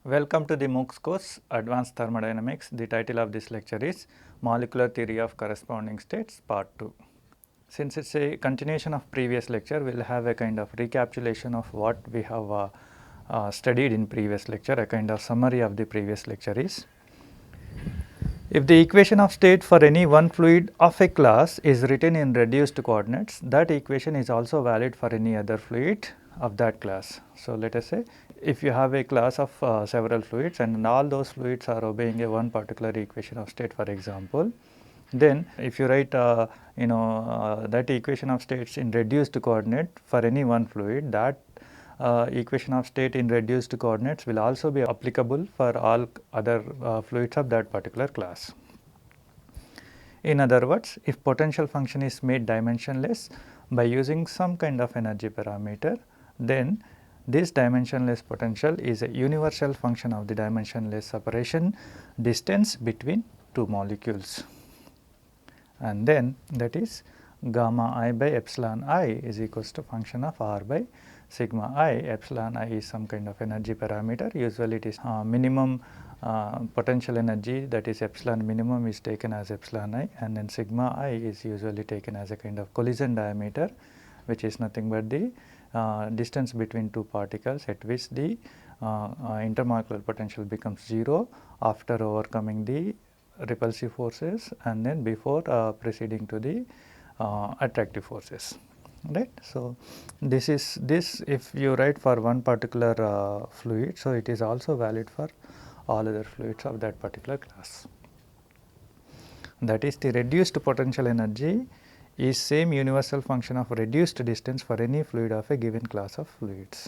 Welcome to the MOOCs course Advanced Thermodynamics. The title of this lecture is Molecular Theory of Corresponding States Part 2. Since it is a continuation of previous lecture, we will have a kind of recapitulation of what we have studied in previous lecture. A kind of summary of the previous lecture is, if the equation of state for any one fluid of a class is written in reduced coordinates, that equation is also valid for any other fluid of that class. So, let us say if you have a class of several fluids and all those fluids are obeying a one particular equation of state, for example, then if you write that equation of states in reduced coordinate for any one fluid, that equation of state in reduced coordinates will also be applicable for all other fluids of that particular class. In other words, if potential function is made dimensionless by using some kind of energy parameter, then this dimensionless potential is a universal function of the dimensionless separation distance between two molecules, and then that is gamma I by epsilon I is equals to function of R by sigma I. Epsilon I is some kind of energy parameter, usually it is minimum potential energy, that is epsilon minimum is taken as epsilon I, and then sigma I is usually taken as a kind of collision diameter, which is nothing but the distance between two particles at which the intermolecular potential becomes 0 after overcoming the repulsive forces and then before proceeding to the attractive forces, right. So, this is this if you write for one particular fluid, so it is also valid for all other fluids of that particular class. That is, the reduced potential energy is same universal function of reduced distance for any fluid of a given class of fluids.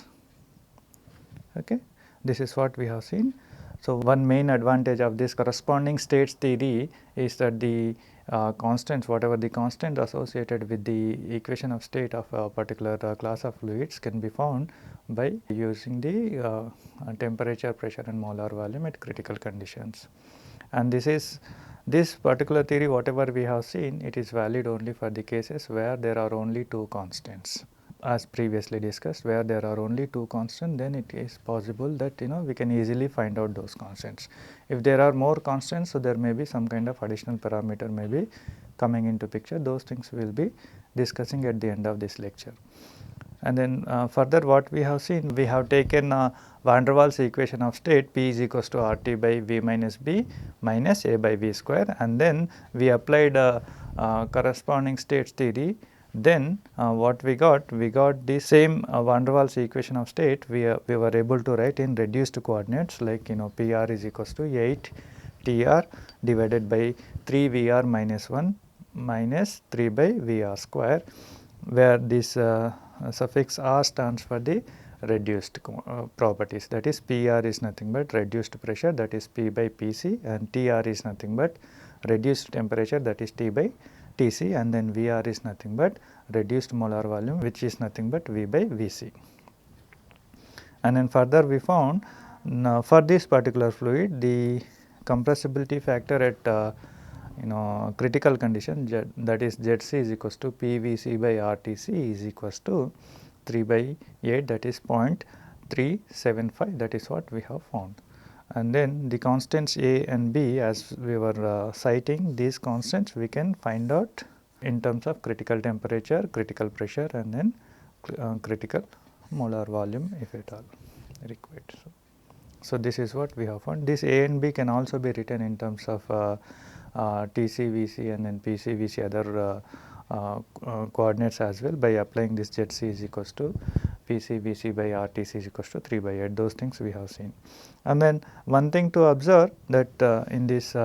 Okay. This is what we have seen. So, one main advantage of this corresponding states theory is that the constants, whatever the constant associated with the equation of state of a particular class of fluids can be found by using the temperature, pressure and molar volume at critical conditions. And this particular theory, whatever we have seen, it is valid only for the cases where there are only two constants. As previously discussed, where there are only two constants, then it is possible that we can easily find out those constants. If there are more constants, so there may be some kind of additional parameter may be coming into picture. Those things we will be discussing at the end of this lecture. And then further what we have seen, we have taken van der Waals equation of state P is equals to RT by V minus B minus A by V square, and then we applied corresponding states theory. Then what we got the same van der Waals equation of state we were able to write in reduced coordinates, like PR is equals to 8 TR divided by 3 VR minus 1 minus 3 by VR square, where this suffix R stands for the reduced properties, that is PR is nothing but reduced pressure, that is P by PC, and TR is nothing but reduced temperature, that is T by Tc, and then Vr is nothing but reduced molar volume, which is nothing but V by Vc. And then further we found for this particular fluid, the compressibility factor at critical condition, that is Zc is equals to Pvc by Rtc is equals to 3 by 8, that is 0.375, that is what we have found. And then the constants A and B, as we were citing, these constants we can find out in terms of critical temperature, critical pressure, and then critical molar volume if at all required. So, this is what we have found. This A and B can also be written in terms of Tc, Vc and then Pc, Vc other coordinates as well, by applying this Zc is equals to Pc, Vc by Rtc is equals to 3 by 8, those things we have seen. And then one thing to observe, that in this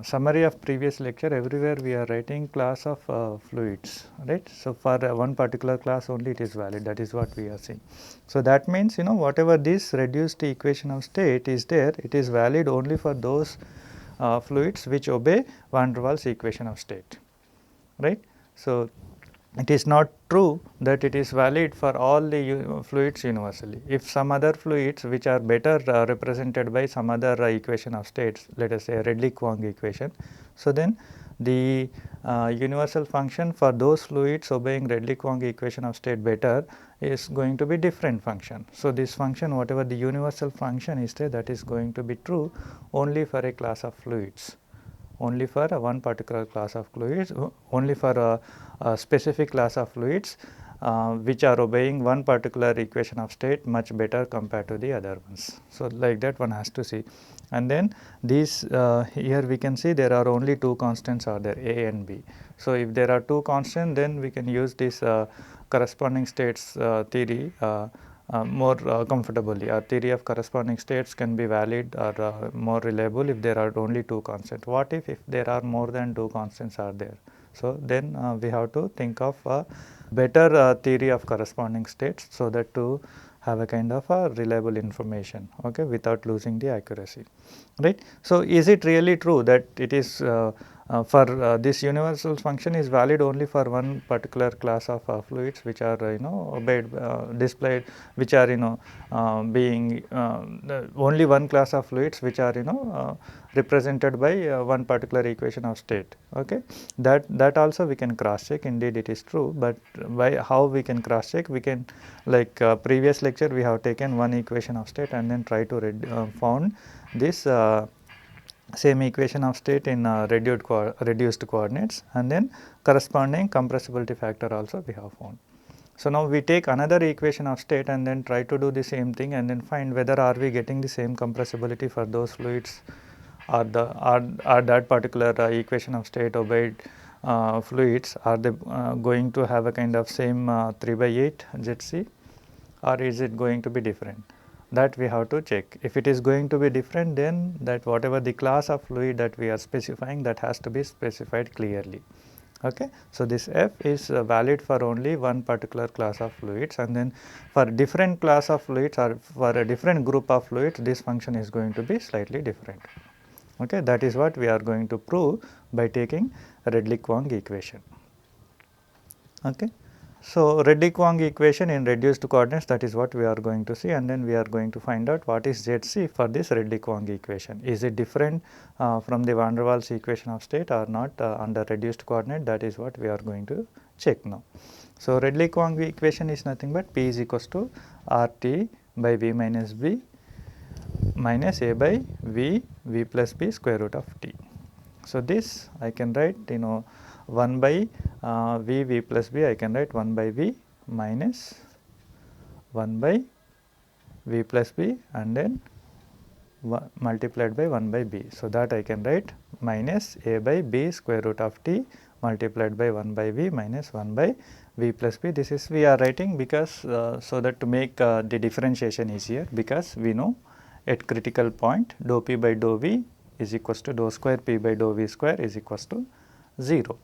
summary of previous lecture, everywhere we are writing class of fluids, right. So, for one particular class only it is valid, that is what we are seeing. So, that means whatever this reduced equation of state is there, it is valid only for those fluids which obey van der Waals equation of state, right. So, it is not true that it is valid for all the fluids universally. If some other fluids which are better represented by some other equation of states, let us say Redlich-Kwong equation. So, then the universal function for those fluids obeying Redlich-Kwong equation of state better is going to be different function. So, this function, whatever the universal function is there, that is going to be true only for a class of fluids, only for one particular class of fluids, only for a specific class of fluids which are obeying one particular equation of state much better compared to the other ones. So, like that one has to see. And then these here we can see there are only two constants are there, A and B. So, if there are two constants, then we can use this corresponding states theory more comfortably. Our theory of corresponding states can be valid or more reliable if there are only two constants. What if there are more than two constants are there? So, then we have to think of a better theory of corresponding states, so that to have a kind of a reliable information, okay, without losing the accuracy, right. So, is it really true that it is for this universal function is valid only for one particular class of fluids which are obeyed displayed, which are being only one class of fluids which are represented by one particular equation of state, okay. That also we can cross check, indeed it is true, but by how we can cross check, we can, like previous lecture we have taken one equation of state and then try to found this same equation of state in reduced coordinates, and then corresponding compressibility factor also we have found. So, now we take another equation of state and then try to do the same thing and then find whether are we getting the same compressibility for those fluids, or that particular equation of state obeyed fluids, are they going to have a kind of same 3/8 ZC, or is it going to be different? That we have to check. If it is going to be different, then that whatever the class of fluid that we are specifying, that has to be specified clearly. Okay. So, this F is valid for only one particular class of fluids, and then for different class of fluids or for a different group of fluids, this function is going to be slightly different. Okay. That is what we are going to prove by taking Redlich-Kwong equation. Okay. So, Redlich-Kwong equation in reduced coordinates, that is what we are going to see, and then we are going to find out what is ZC for this Redlich-Kwong equation. Is it different from the van der Waals equation of state or not under reduced coordinate? That is what we are going to check now. So, Redlich-Kwong equation is nothing but P is equals to RT by V minus B minus A by V plus B square root of T. So, this I can write 1 by V plus B, I can write 1 by V minus 1 by V plus B and then multiplied by 1 by B. So, that I can write minus A by B square root of T multiplied by 1 by V minus 1 by V plus B. This is we are writing because so that to make the differentiation easier, because we know at critical point dou P by dou V is equals to dou square P by dou V square is equals to 0.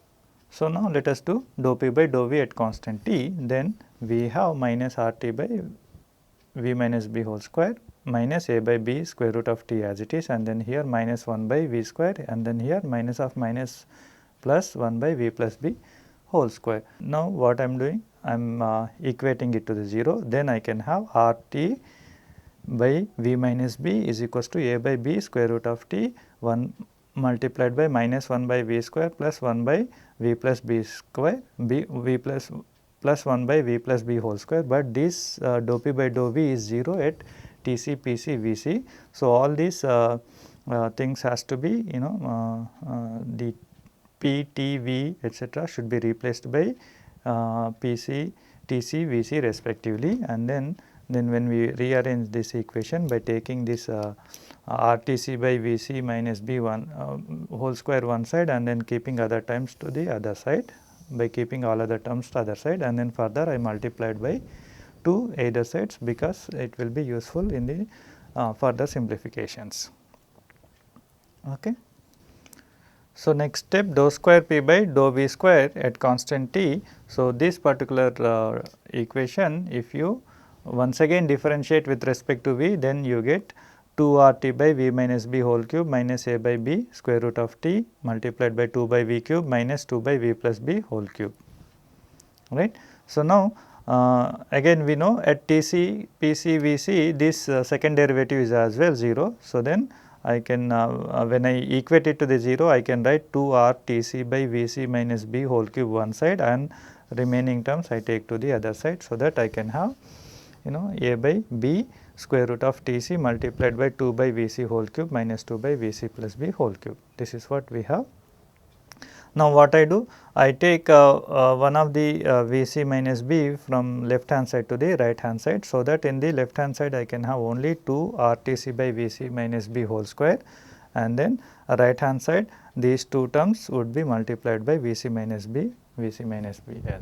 So, now let us do dou P by dou V at constant T, then we have minus RT by V minus B whole square minus A by B square root of T as it is, and then here minus 1 by V square, and then here minus of minus plus 1 by V plus B whole square. Now, what I am doing? I am equating it to the 0, then I can have RT by V minus B is equals to A by B square root of T 1 multiplied by minus 1 by V square plus 1 by V plus B square V plus 1 by V plus B whole square, but this dou P by dou V is 0 at TC, PC, VC. So, all these things has to be the P, T, V etc. should be replaced by PC, TC, VC respectively, and then when we rearrange this equation by taking this RTC by VC minus B1 whole square one side and then keeping other terms to the other side, by keeping all other terms to other side, and then further I multiplied by 2 either sides because it will be useful in the further simplifications. Okay. So, next step dou square P by dou V square at constant T. So, this particular equation, if you once again differentiate with respect to V, then you get 2 RT by V minus B whole cube minus A by B square root of T multiplied by 2 by V cube minus 2 by V plus B whole cube. right. So, now again we know at Tc, Pc, Vc this second derivative is as well 0. So, then I can when I equate it to the 0, I can write 2 r Tc by Vc minus b whole cube one side and remaining terms I take to the other side. So, that I can have a by b square root of Tc multiplied by 2 by Vc whole cube minus 2 by Vc plus b whole cube. This is what we have. Now, what I do? I take one of the Vc minus b from left hand side to the right hand side. So, that in the left hand side I can have only 2 RTC by Vc minus b whole square, and then right hand side these two terms would be multiplied by Vc minus b as well,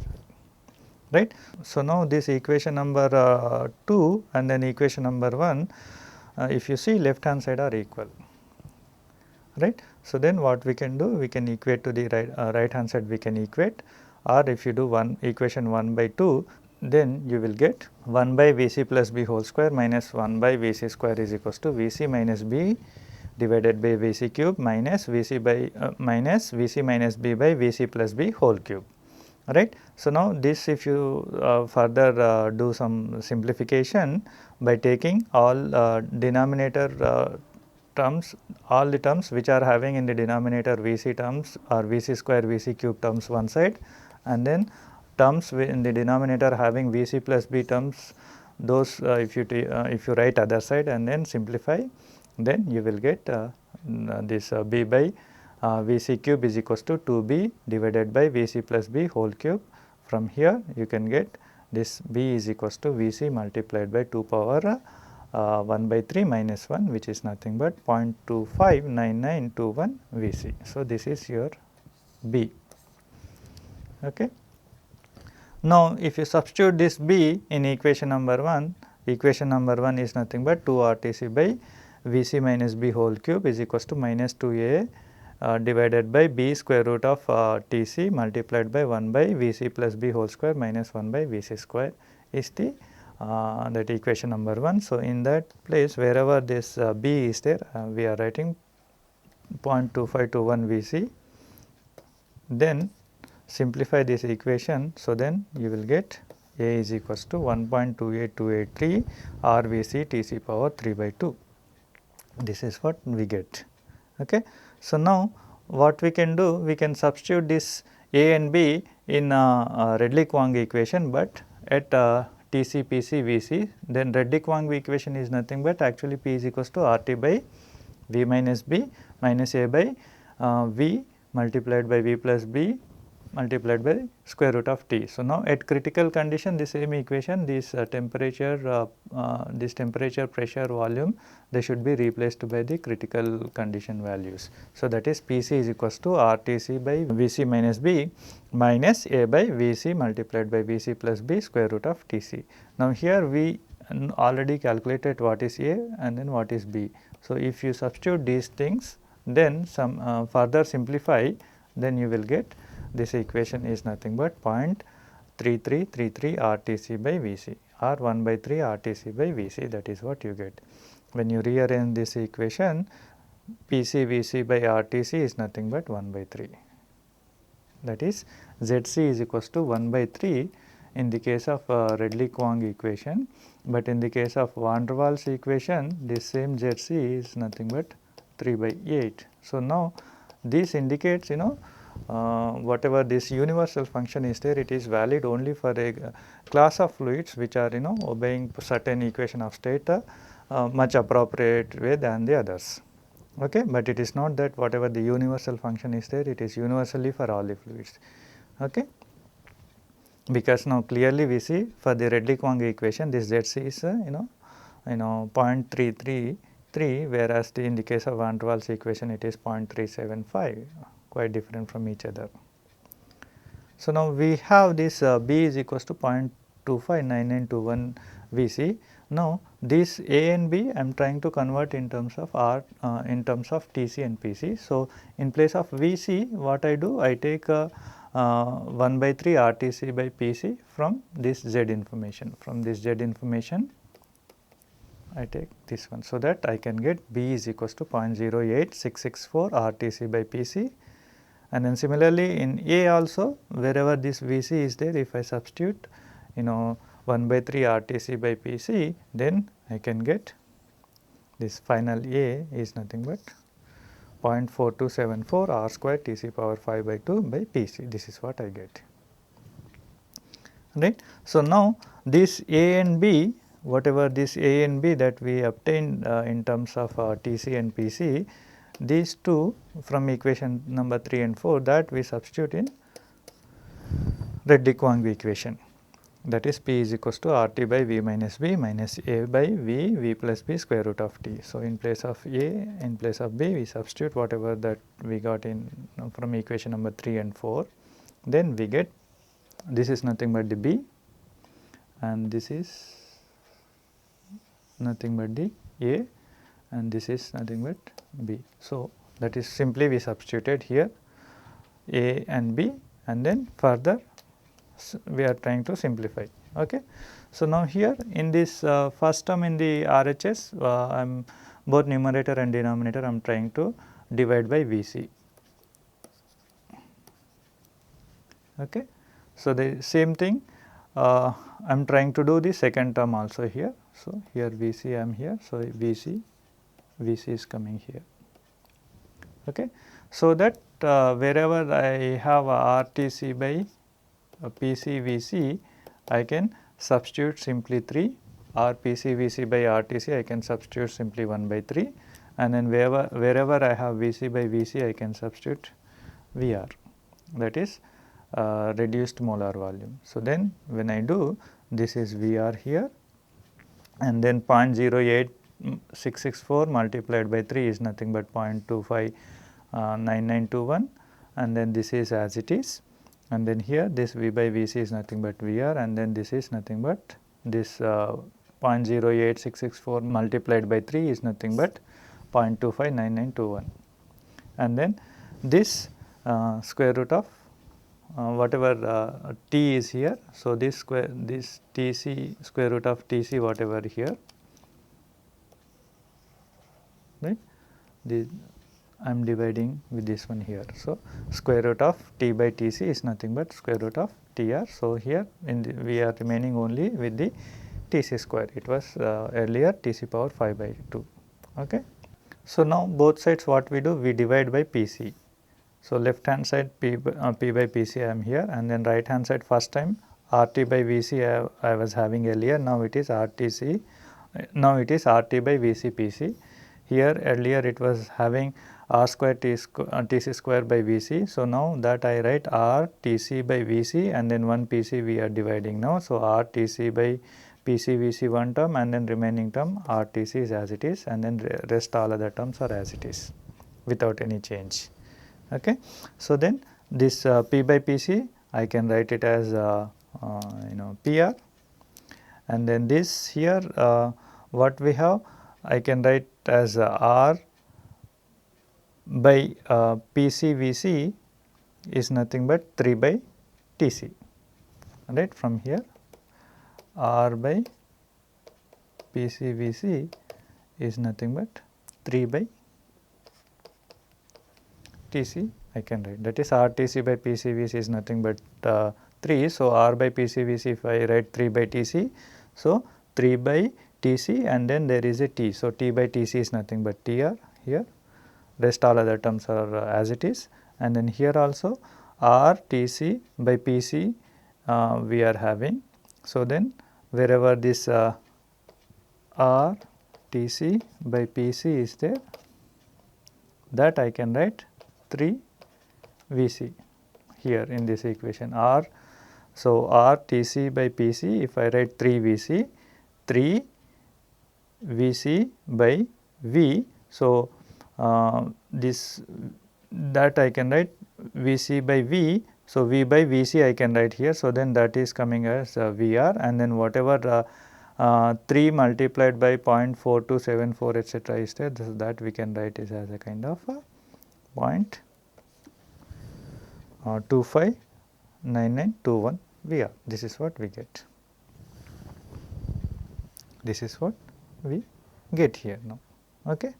right. So, now this equation number 2 and then equation number 1, if you see left hand side are equal, right. So, then what we can do? We can equate to the right hand side, we can equate, or if you do equation 1 by 2, then you will get 1 by Vc plus b whole square minus 1 by Vc square is equals to Vc minus b divided by Vc cube minus Vc minus b by Vc plus b whole cube, right. So, now this if you further do some simplification by taking all denominator terms, all the terms which are having in the denominator Vc terms or Vc square Vc cube terms one side, and then terms in the denominator having Vc plus b terms, those if you write other side and then simplify, then you will get this b by Vc cube is equals to 2b divided by Vc plus b whole cube. From here you can get this b is equals to Vc multiplied by 2 power 1 by 3 minus 1, which is nothing but 0.259921 Vc. So, this is your b. Okay. Now, if you substitute this b in equation number 1, equation number 1 is nothing but 2 RTC by Vc minus b whole cube is equals to minus 2a divided by b square root of Tc multiplied by 1 by Vc plus b whole square minus 1 by Vc square is the that equation number 1. So, in that place wherever this b is there, we are writing 0.2521 Vc, then simplify this equation. So, then you will get a is equals to 1.28283 r Vc Tc power 3 by 2. This is what we get. Okay. So, now what we can do? We can substitute this a and b in Redlich-Kwong equation, but at Tc, Pc, Vc, then Redlich-Kwong equation is nothing but actually P is equals to RT by V minus B minus A by V multiplied by V plus B multiplied by square root of T. So, now at critical condition the same equation, this temperature, pressure, volume, they should be replaced by the critical condition values. So, that is Pc is equals to RTC by Vc minus B minus A by Vc multiplied by Vc plus B square root of Tc. Now, here we already calculated what is A and then what is B. So, if you substitute these things, then some further simplify, then you will get this equation is nothing but 0.3333 RTC by Vc or 1 by 3 RTC by Vc, that is what you get. When you rearrange this equation, Pc Vc by RTC is nothing but 1 by 3, that is Zc is equals to 1 by 3 in the case of Redlich-Kwong equation, but in the case of van der Waals equation this same Zc is nothing but 3 by 8. So, now this indicates whatever this universal function is there, it is valid only for a class of fluids which are obeying certain equation of state much appropriate way than the others. Okay, but it is not that whatever the universal function is there, it is universally for all the fluids. Okay, because now clearly we see for the Redlich-Kwong equation this Zc is 0.333, whereas in the case of van der Waals equation it is 0.375, quite different from each other. So, now we have this B is equals to 0.259921 Vc. Now, this A and B I am trying to convert in terms of R in terms of Tc and Pc. So, in place of Vc what I do, I take 1 by 3 RTC by Pc from this Z information. From this Z information I take this one, so that I can get B is equals to 0.08664 RTC by Pc And then similarly in A also, wherever this Vc is there, if I substitute 1 by 3 RTC by PC, then I can get this final A is nothing but 0.4274 R square Tc power 5 by 2 by Pc. This is what I get, right. So, now this A and B, whatever this A and B that we obtained in terms of Tc and Pc, these two from equation number 3 and 4, that we substitute in Redlich-Kwong equation, that is P is equals to RT by V minus B minus A by V plus B square root of T. So, in place of A, in place of B, we substitute whatever that we got in from equation number 3 and 4, then we get this is nothing but the B and this is nothing but the A and this is nothing but B. So, that is simply we substituted here A and B, and then further we are trying to simplify. Okay. So, now here in this first term in the RHS, I am both numerator and denominator I am trying to divide by Vc. Okay. So, the same thing I am trying to do the second term also here. So, here Vc I am here. So, Vc is coming here. Okay. So, that wherever I have RTC by PCVC, I can substitute simply 3, or PCVC by RTC I can substitute simply 1 by 3, and then wherever I have Vc by Vc I can substitute Vr, that is reduced molar volume. So, then when I do, this is Vr here, and then 0.08664 multiplied by 3 is nothing but 0.259921, and then this is as it is, and then here this V by Vc is nothing but Vr, and then this is nothing but this 0.08664 multiplied by 3 is nothing but 0.259921, and then this square root of whatever T is here. So, this Tc square root of Tc whatever here, right, I am dividing with this one here. So, square root of T by Tc is nothing but square root of Tr. So, here we are remaining only with the Tc square, it was earlier Tc power 5 by 2. Okay. So, now both sides what we do, we divide by Pc. So, left hand side P by Pc I am here, and then right hand side first time RT by Vc I was having earlier, now it is RTC, now it is RT by Vc Pc. Here earlier it was having R square Tc square by Vc. So, now that I write R Tc by Vc, and then 1 Pc we are dividing now. So, R Tc by Pc Vc one term, and then remaining term R Tc is as it is, and then rest all other terms are as it is without any change. Okay. So, then this P by Pc I can write it as Pr, and then this here what we have I can write as R by PCVC is nothing but 3 by Tc, right. From here R by PCVC is nothing but 3 by Tc I can write, that is RTC by PCVC is nothing but 3. So, R by PCVC if I write 3 by Tc, so 3 by Tc and then there is a T. So, T by Tc is nothing but Tr here, rest all other terms are as it is, and then here also R Tc by Pc we are having. So, then wherever this R Tc by Pc is there, that I can write 3 Vc here in this equation R. So, R Tc by Pc, if I write 3 Vc, 3 Vc by V. So, this that I can write Vc by V. So, V by Vc I can write here. So, then that is coming as Vr, and then whatever 3 multiplied by 0.4274 etc. is there, that we can write is as a kind of 0.259921 Vr. This is what we get. This is what we get here now. Okay.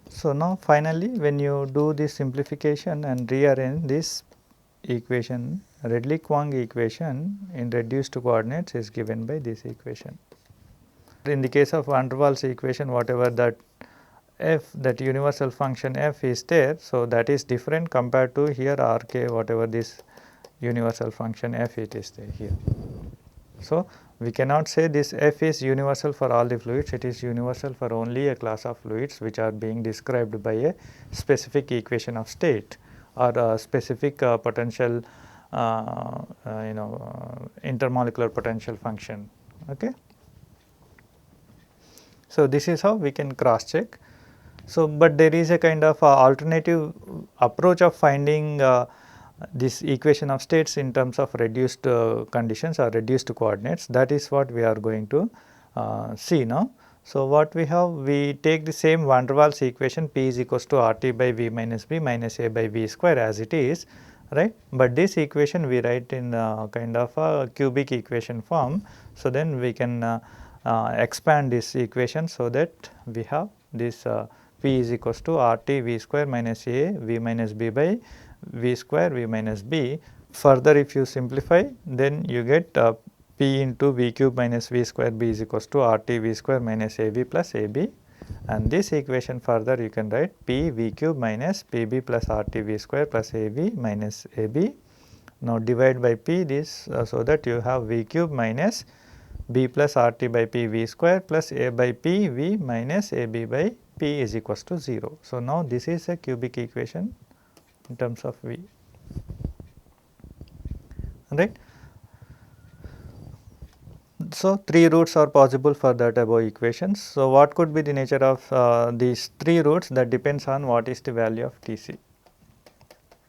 So, now finally, when you do this simplification and rearrange this equation, Redlich-Kwong equation in reduced coordinates is given by this equation. In the case of van der Waals equation, whatever that f, that universal function f is there, so that is different compared to here r k, whatever this universal function f it is there here. So, we cannot say this f is universal for all the fluids, it is universal for only a class of fluids which are being described by a specific equation of state or a specific potential intermolecular potential function. Okay. So, this is how we can cross check. So, but there is a kind of alternative approach of finding this equation of states in terms of reduced conditions or reduced coordinates. That is what we are going to see now. So, what we have, we take the same van der Waals equation P is equals to RT by V minus B minus A by V square as it is, right. But this equation we write in kind of a cubic equation form. So, then we can expand this equation so that we have this P is equals to RT V square minus A V minus B by V square V minus B. Further, if you simplify, then you get P into V cube minus V square B is equals to RT V square minus AB plus AB, and this equation further you can write P V cube minus PB plus RT V square plus AB minus AB. Now, divide by P this so that you have V cube minus B plus RT by P V square plus A by P V minus AB by P is equals to 0. So, now this is a cubic equation in terms of V, right. So, 3 roots are possible for that above equations. So, what could be the nature of these 3 roots? That depends on what is the value of Tc,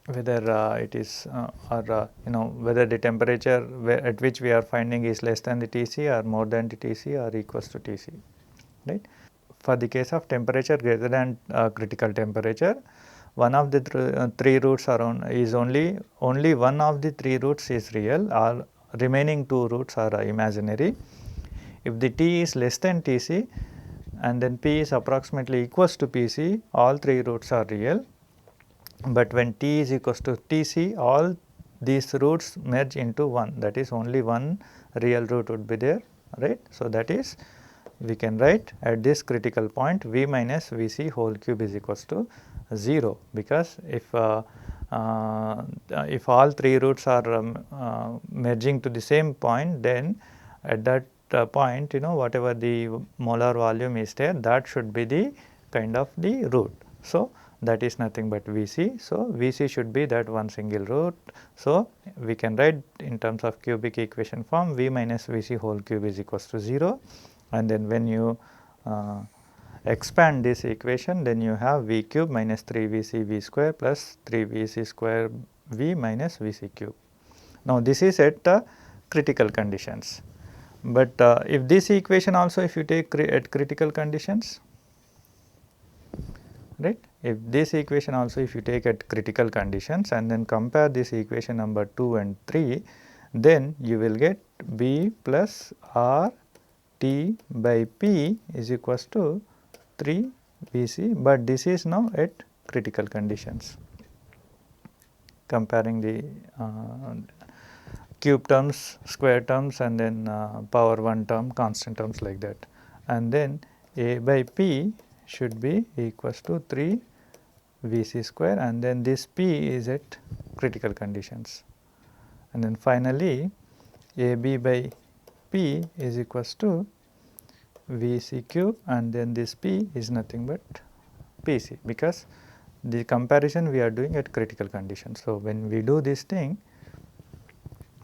whether it is or whether the temperature at which we are finding is less than the Tc or more than the Tc or equals to Tc, right. For the case of temperature greater than critical temperature, one of the 3 roots is only one of the 3 roots is real, or remaining 2 roots are imaginary. If the T is less than Tc and then P is approximately equals to Pc, all 3 roots are real. But when T is equals to Tc, all these roots merge into one, that is only one real root would be there, right. So, that is we can write at this critical point V minus Vc whole cube is equals to 0, because if all 3 roots are merging to the same point, then at that point whatever the molar volume is there, that should be the kind of the root. So, that is nothing but Vc. So, Vc should be that one single root. So, we can write in terms of cubic equation form V minus Vc whole cube is equals to 0, and then when you expand this equation, then you have V cube minus 3 Vc V square plus 3 Vc square V minus Vc cube. Now, this is at critical conditions, but if this equation also if you take at critical conditions, right, if this equation also if you take at critical conditions and then compare this equation number 2 and 3, then you will get B plus R T by P is equals to 3 Vc, but this is now at critical conditions, comparing the cube terms, square terms, and then power 1 term, constant terms like that, and then A by P should be equals to 3 Vc square, and then this P is at critical conditions, and then finally AB by P is equals to Vc cube, and then this P is nothing but Pc, because the comparison we are doing at critical conditions. So, when we do this thing,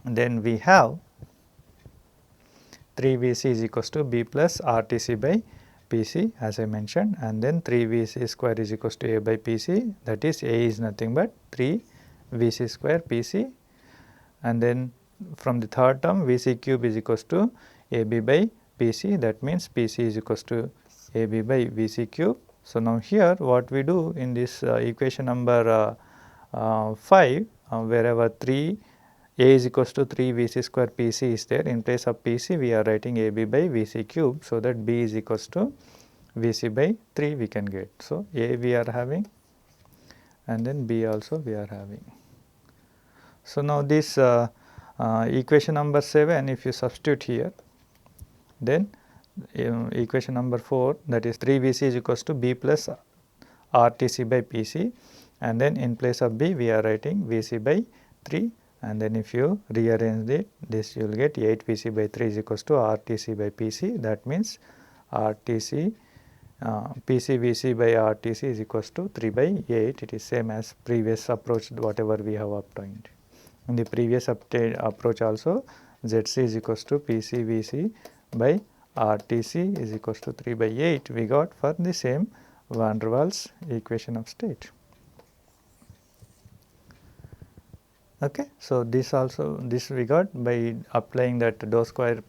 then we have 3 Vc is equals to B plus RTc by Pc as I mentioned, and then 3 Vc square is equals to A by Pc, that is A is nothing but 3 Vc square Pc, and then from the third term Vc cube is equals to AB by Pc, that means Pc is equals to AB by Vc cube. So, now here what we do in this equation number 5, wherever 3 A is equals to 3 Vc square Pc is there, in place of Pc we are writing AB by Vc cube. So, that B is equals to Vc by 3 we can get. So, A we are having and then B also we are having. So, now this equation number 7 if you substitute here, then equation number 4, that is 3 Vc is equals to B plus RTC by PC, and then in place of B we are writing Vc by 3, and then if you rearrange it, this you will get 8 Vc by 3 is equals to RTC by PC. That means RTC PC Vc by RTC is equals to 3 by 8. It is same as previous approach whatever we have obtained. In the previous approach also, Zc is equals to PC Vc by RTC is equals to 3 by 8 we got for the same van der Waals equation of state. Okay. So, this also we got by applying that dou square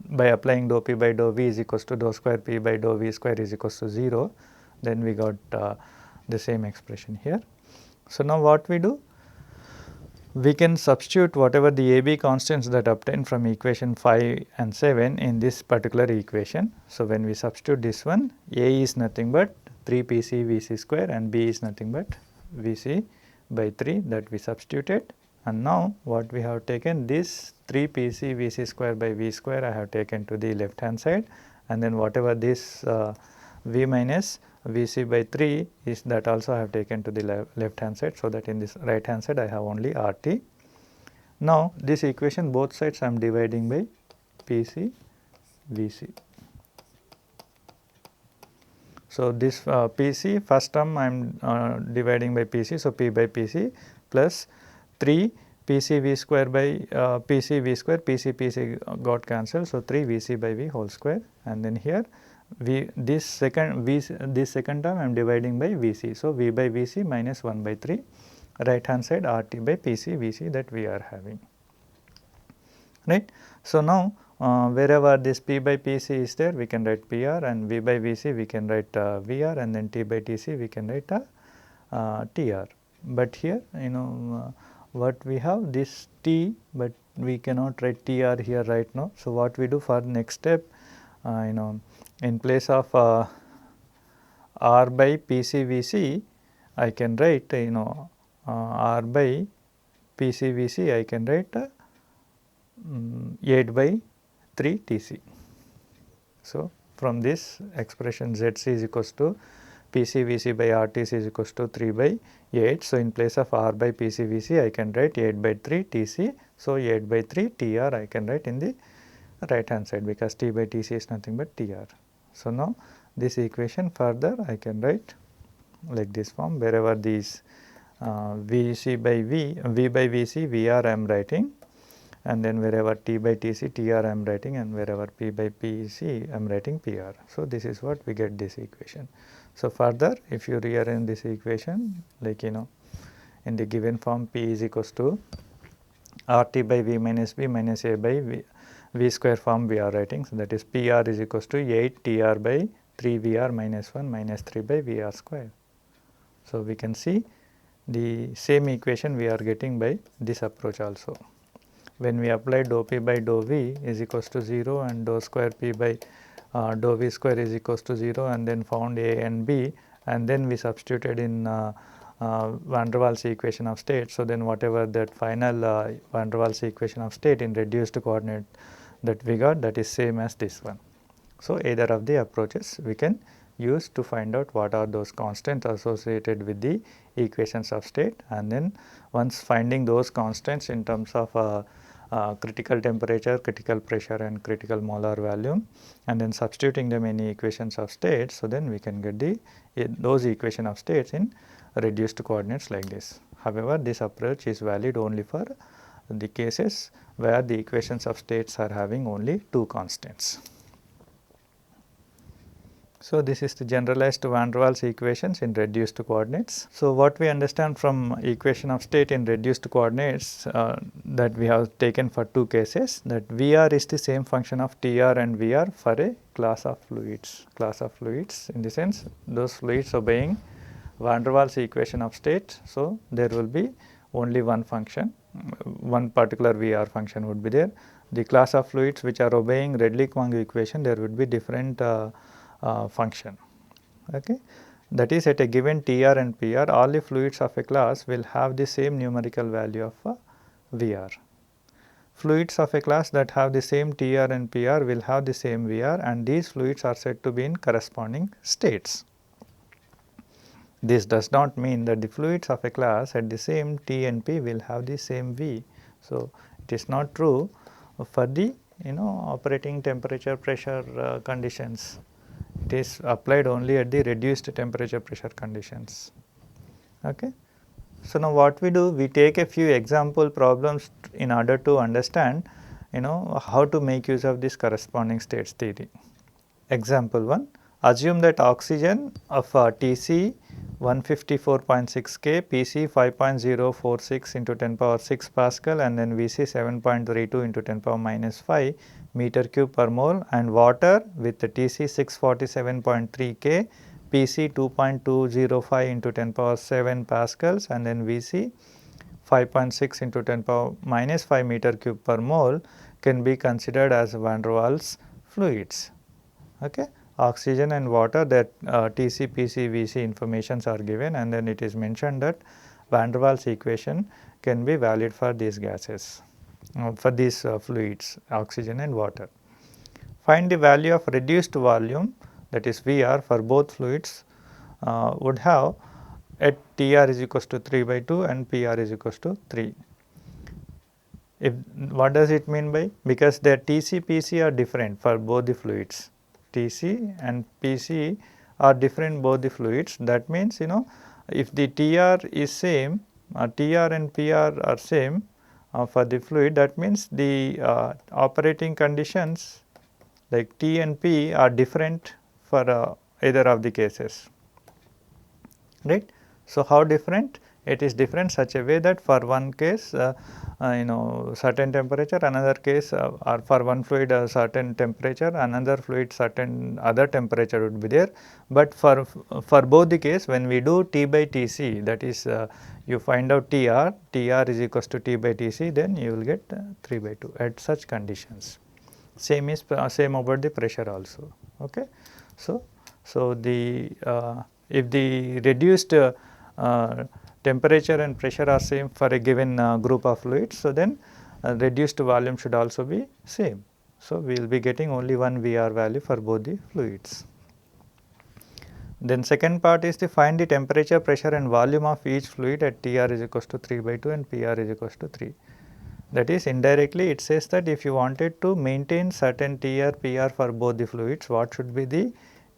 by applying dou p by dou v is equals to dou square p by dou v square is equals to 0, then we got the same expression here. So, now what we do? We can substitute whatever the AB constants that obtained from equation 5 and 7 in this particular equation. So, when we substitute this one, A is nothing but 3 PC Vc square and B is nothing but Vc by 3 that we substituted, and now what we have taken this 3 PC Vc square by V square I have taken to the left hand side, and then whatever this V minus Vc by 3 is, that also I have taken to the left hand side, so that in this right hand side I have only RT. Now, this equation both sides I am dividing by PC Vc. So, this PC first term I am dividing by PC, so P by PC plus 3 PC V square by PC V square, PC got cancelled. So, 3 Vc by V whole square, and then here this second term I am dividing by Vc. So, V by Vc minus 1 by 3, right hand side RT by PC Vc that we are having, right. So, now wherever this P by PC is there we can write PR, and V by Vc we can write VR, and then T by Tc we can write TR. But here what we have this T, but we cannot write TR here right now. So, what we do for next step, in place of R by PCVC I can write R by PCVC I can write 8 by 3 Tc. So, from this expression Zc is equals to PCVC by RTC is equals to 3 by 8. So, in place of R by PCVC I can write 8 by 3 Tc. So, 8 by 3 TR I can write in the right hand side, because T by Tc is nothing but TR. So, now this equation further I can write like this form, wherever these Vc by V by Vc VR I am writing, and then wherever T by Tc TR I am writing, and wherever P by PC I am writing PR. So, this is what we get this equation. So, further if you rearrange this equation, like in the given form, P is equals to RT by V minus B minus A by V square form we are writing. So, that is PR is equals to 8 TR by 3 VR minus 1 minus 3 by VR square. So, we can see the same equation we are getting by this approach also. When we apply dou P by dou V is equals to 0 and dou square P by dou V square is equals to 0, and then found A and B, and then we substituted in van der Waals equation of state. So, then whatever that final van der Waals equation of state in reduced coordinate that we got, that is same as this one. So, either of the approaches we can use to find out what are those constants associated with the equations of state, and then once finding those constants in terms of critical temperature, critical pressure and critical molar volume, and then substituting them in the equations of states. So, then we can get those equation of states in reduced coordinates like this. However, this approach is valid only for the cases where the equations of states are having only two constants. So, this is the generalized van der Waals equations in reduced coordinates. So, what we understand from equation of state in reduced coordinates that we have taken for two cases, that VR is the same function of TR and VR for a class of fluids in the sense those fluids obeying van der Waals equation of state. So, there will be only one function, one particular VR function would be there. The class of fluids which are obeying Redlich-Kwong equation, there would be different function. Okay. That is, at a given TR and PR, all the fluids of a class will have the same numerical value of VR. Fluids of a class that have the same TR and PR will have the same VR, and these fluids are said to be in corresponding states. This does not mean that the fluids of a class at the same T and P will have the same V. So, it is not true for the operating temperature pressure conditions. It is applied only at the reduced temperature pressure conditions. Okay. So, now what we do, we take a few example problems in order to understand how to make use of this corresponding states theory. Example 1, assume that oxygen of Tc 154.6 K, Pc 5.046 into 10 power 6 Pascal, and then Vc 7.32 into 10 power minus 5 meter cube per mole, and water with the Tc 647.3 K, Pc 2.205 into 10 power 7 Pascals, and then Vc 5.6 into 10 power minus 5 meter cube per mole can be considered as van der Waals fluids. Okay. Oxygen and water, that Tc, Pc, Vc informations are given, and then it is mentioned that van der Waals equation can be valid for these gases, for these fluids, oxygen and water. Find the value of reduced volume, that is VR, for both fluids would have at Tr is equals to 3 by 2 and Pr is equals to 3. What does it mean by? Because their Tc, Pc are different for both the fluids. Tc and Pc are different both the fluids. That means if the Tr is same, Tr and Pr are same for the fluid, that means the operating conditions like T and P are different for either of the cases, right. So, how different? It is different such a way that for one case certain temperature, another case or for one fluid a certain temperature, another fluid certain other temperature would be there. But for both the case, when we do T by Tc, that is you find out Tr is equals to T by Tc, then you will get 3 by 2 at such conditions. Same about the pressure also. Okay. So, the if the reduced temperature and pressure are same for a given group of fluids, so then reduced volume should also be same. So, we will be getting only one VR value for both the fluids. Then second part is to find the temperature, pressure and volume of each fluid at Tr is equals to 3 by 2 and Pr is equals to 3. That is, indirectly it says that if you wanted to maintain certain Tr, Pr for both the fluids, what should be the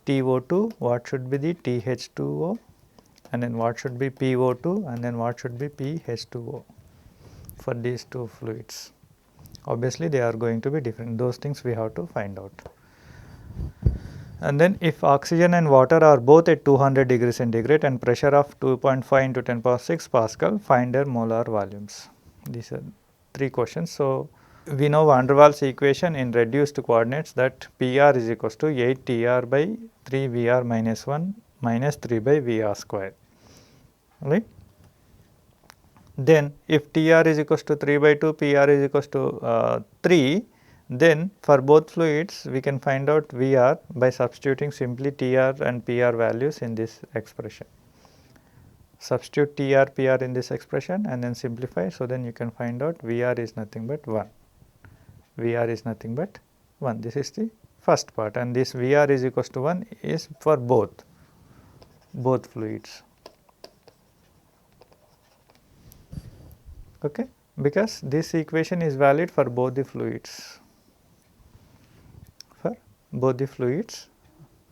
TO2, what should be the TH2O, and then what should be PO2, and then what should be PH2O for these two fluids. Obviously, they are going to be different. Those things we have to find out. And then if oxygen and water are both at 200 degrees centigrade and pressure of 2.5 into 10 power 6 Pascal, find their molar volumes. These are 3 questions. So, we know van der Waals equation in reduced coordinates, that Pr is equals to 8 Tr by 3 Vr minus 1 minus 3 by Vr square, right. Then if Tr is equals to 3 by 2, Pr is equals to 3, then for both fluids we can find out Vr by substituting simply Tr and Pr values in this expression. Substitute Tr, Pr in this expression and then simplify, so then you can find out Vr is nothing but 1. Vr is nothing but 1. This is the first part, and this Vr is equals to 1 is for both fluids. Okay, because this equation is valid for both the fluids.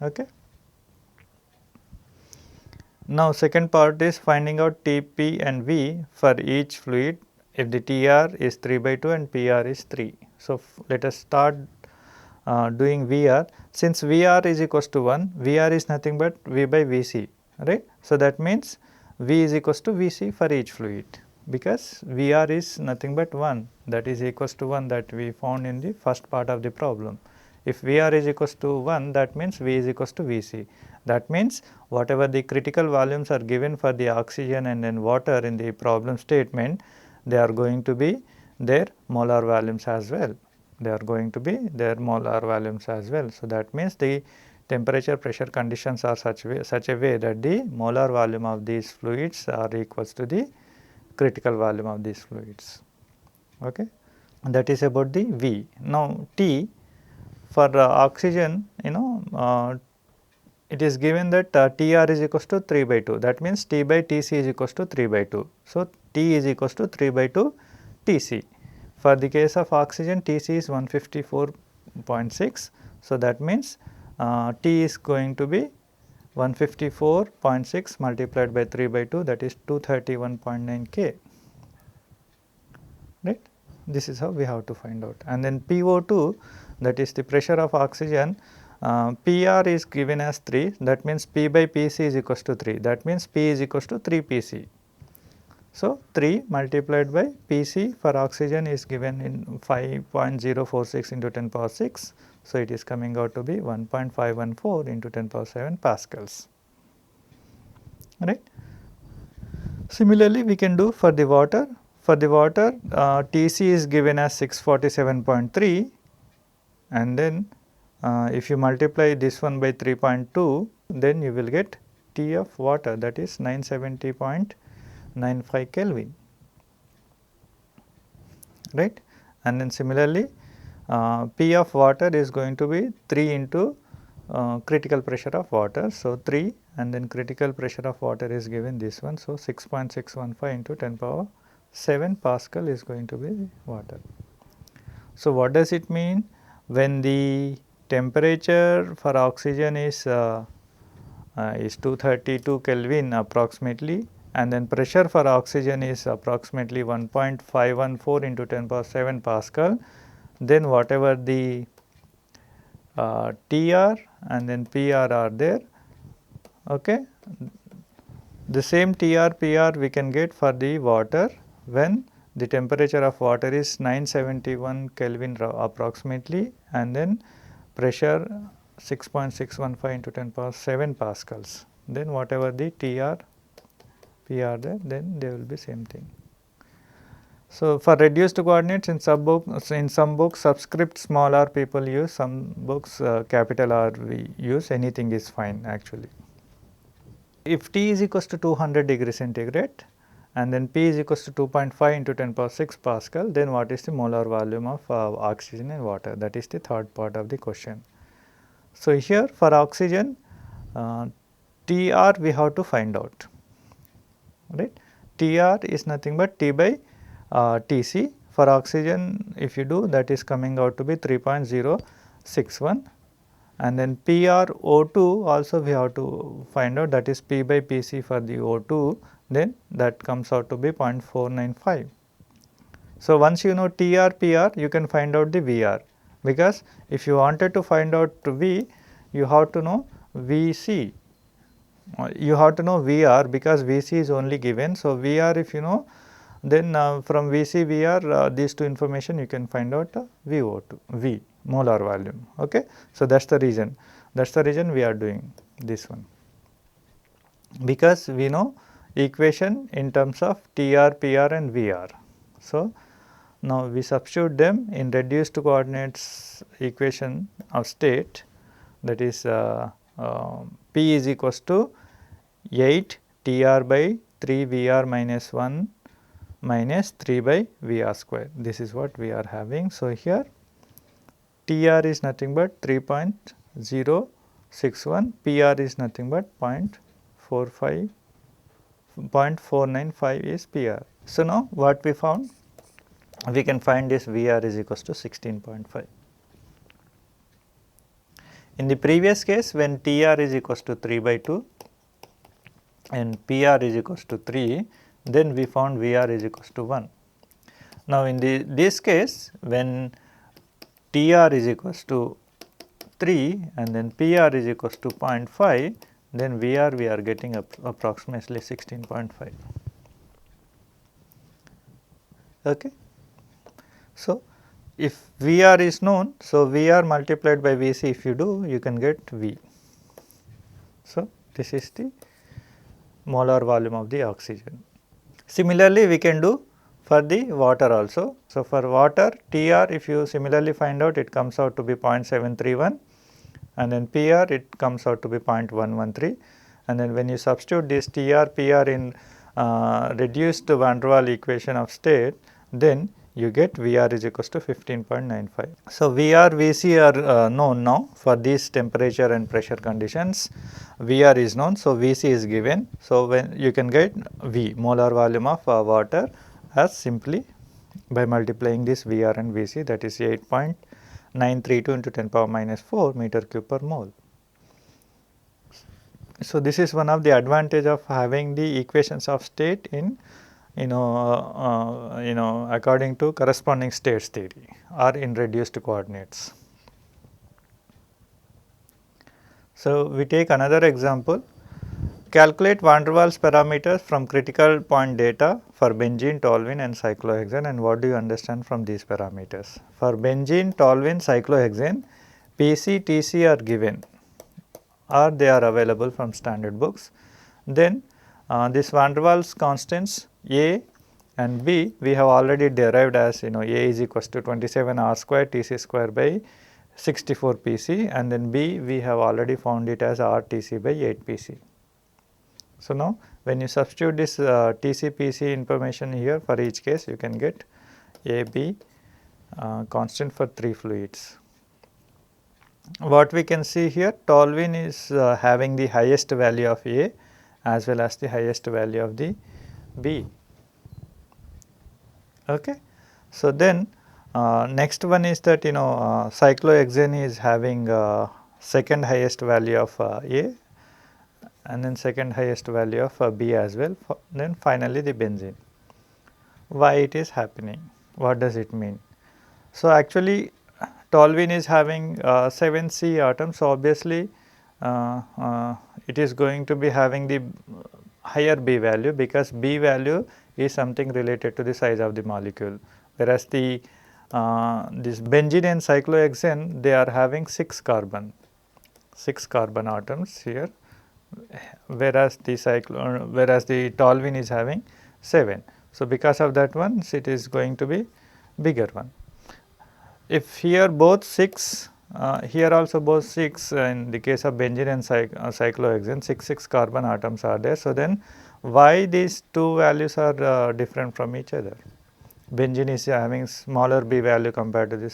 Okay. Now, second part is finding out Tp and V for each fluid if the Tr is 3 by 2 and Pr is 3. So, let us start doing Vr. Since Vr is equals to 1, Vr is nothing but V by Vc, right. So, that means V is equals to Vc for each fluid, because Vr is nothing but 1, that is equals to 1, that we found in the first part of the problem. If Vr is equals to 1, that means V is equals to Vc. That means whatever the critical volumes are given for the oxygen and then water in the problem statement, they are going to be their molar volumes as well. So, that means the temperature pressure conditions are such a way that the molar volume of these fluids are equals to the critical volume of these fluids. Okay. And that is about the V. Now, T for oxygen, it is given that Tr is equals to 3 by 2, that means T by Tc is equals to 3 by 2. So, T is equals to 3 by 2 Tc. For the case of oxygen, Tc is 154.6. So, that means T is going to be 154.6 multiplied by 3 by 2, that is 231.9 K, right. This is how we have to find out. And then PO2, that is the pressure of oxygen, PR is given as 3, that means P by Pc is equals to 3, that means P is equals to 3 Pc. So, 3 multiplied by Pc for oxygen is given in 5.046 into 10 power 6. So, it is coming out to be 1.514 into 10 power 7 pascals, right. Similarly, we can do for the water. For the water, Tc is given as 647.3, and then if you multiply this one by 3.2, then you will get T of water, that is 970.95 Kelvin, right. And then similarly, P of water is going to be 3 into critical pressure of water. So, 3 and then critical pressure of water is given this one. So, 6.615 into 10 power 7 Pascal is going to be water. So, what does it mean? When the temperature for oxygen is 232 Kelvin approximately, and then pressure for oxygen is approximately 1.514 into 10 power 7 Pascal, then whatever the Tr and then Pr are there, okay. The same Tr, Pr we can get for the water when the temperature of water is 971 Kelvin approximately, and then pressure 6.615 into 10 power 7 pascals. Then whatever the Tr, Pr there, then they will be same thing. So, for reduced coordinates in some books subscript small r people use, some books capital R we use, anything is fine actually. If T is equals to 200 degree centigrade and then P is equals to 2.5 into 10 power 6 Pascal, then what is the molar volume of oxygen and water? That is the third part of the question. So, here for oxygen Tr we have to find out, right. Tr is nothing but T by Tc. For oxygen if you do, that is coming out to be 3.061, and then PrO2 also we have to find out, that is P by Pc for the O2, then that comes out to be 0.495. So, once you know Tr, Pr, you can find out the Vr, because if you wanted to find out V, you have to know Vc, you have to know Vr, because Vc is only given. So, Vr if you know, then from Vc, Vr these two information you can find out VO2, V molar volume. Okay. So, that is the reason we are doing this one, because we know equation in terms of Tr, Pr and Vr. So, now we substitute them in reduced coordinates equation of state, that is P is equals to 8 Tr by 3 Vr minus 1 minus 3 by Vr square. This is what we are having. So, here Tr is nothing but 3.061, Pr is nothing but 0.495 is Pr. So, now what we found? We can find this Vr is equals to 16.5. In the previous case, when Tr is equals to 3 by 2 and Pr is equals to 3, then we found Vr is equals to 1. Now, in this case, when Tr is equals to 3 and then Pr is equals to 0.5, then Vr we are getting approximately 16.5. Okay. So, if Vr is known, so Vr multiplied by Vc if you do, you can get V. So, this is the molar volume of the oxygen. Similarly, we can do for the water also. So, for water Tr if you similarly find out, it comes out to be 0.731, and then PR it comes out to be 0.113, and then when you substitute this TR, PR in reduced van der Waals equation of state, then you get VR is equals to 15.95. So, VR, VC are known now for these temperature and pressure conditions. VR is known, so VC is given. So, when you can get V, molar volume of water, as simply by multiplying this VR and VC, that is 8.932 into 10 power minus 4 meter cube per mole. So, this is one of the advantage of having the equations of state in according to corresponding states theory or in reduced coordinates. So, we take another example. Calculate van der Waals parameters from critical point data for benzene, toluene and cyclohexane, and what do you understand from these parameters? For benzene, toluene, cyclohexane, PC, TC are given or they are available from standard books. Then this van der Waals constants A and B we have already derived as A is equals to 27 R square TC square by 64 PC, and then B we have already found it as R TC by 8 PC. So, now when you substitute this TC PC information here for each case, you can get A, B constant for 3 fluids. What we can see here, toluene is having the highest value of A as well as the highest value of the B. Okay. So, then next one is that cyclohexane is having second highest value of A and then second highest value of B as well, then finally the benzene. Why it is happening? What does it mean? So, actually toluene is having 7 C atoms, so obviously it is going to be having the higher B value, because B value is something related to the size of the molecule, whereas the this benzene and cyclohexane they are having 6 carbon atoms here, whereas the toluene is having 7. So, because of that one it is going to be bigger one. If here both 6, here also both 6 in the case of benzene and cyclohexane 6 carbon atoms are there. So, then why these two values are different from each other? Benzene is having smaller B value compared to the